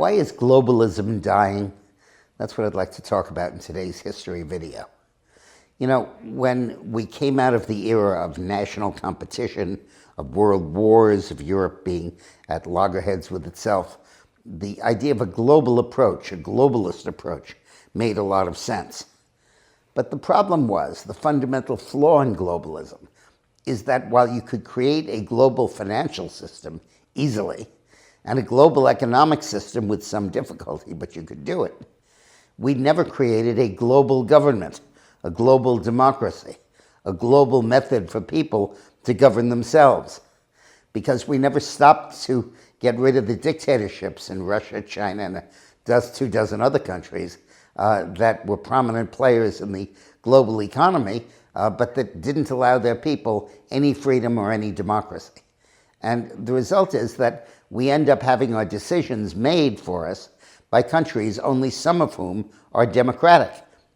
Why is globalism dying? That's what I'd like to talk about in today's history video. You know, when we came out of the era of national competition, of world wars, of Europe being at loggerheads with itself, the idea of a global approach, a globalist approach, made a lot of sense. But the problem was, the fundamental flaw in globalism is that while you could create a global financial system easily, and a global economic system with some difficulty, but you could do it, we never created a global government, a global democracy, a global method for people to govern themselves, because we never stopped to get rid of the dictatorships in Russia, China, and 24 other countries that were prominent players in the global economy, but that didn't allow their people any freedom or any democracy. And the result is that we end up having our decisions made for us by countries, only some of whom are democratic.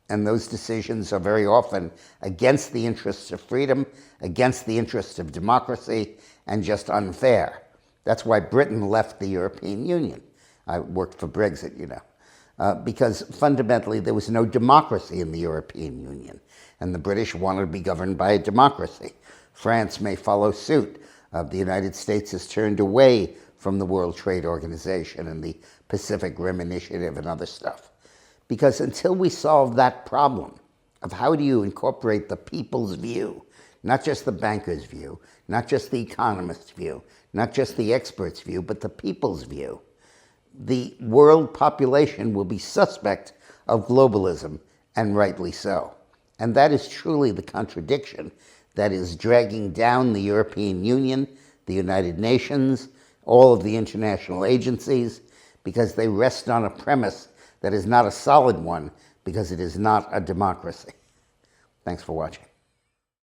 And those decisions are very often against the interests of freedom, against the interests of democracy, and just unfair. That's why Britain left the European Union. I worked for Brexit, you know, because fundamentally there was no democracy in the European Union, and the British wanted to be governed by a democracy. France may follow suit. The United States has turned away from the World Trade Organization and the Pacific Rim Initiative and other stuff. Because until we solve that problem of how do you incorporate the people's view, not just the banker's view, not just the economist's view, not just the expert's view, but the people's view, the world population will be suspect of globalism, and rightly so. And that is truly the contradiction that is dragging down the European Union, the United Nations, all of the international agencies, because they rest on a premise that is not a solid one, because it is not a democracy. Thanks for watching.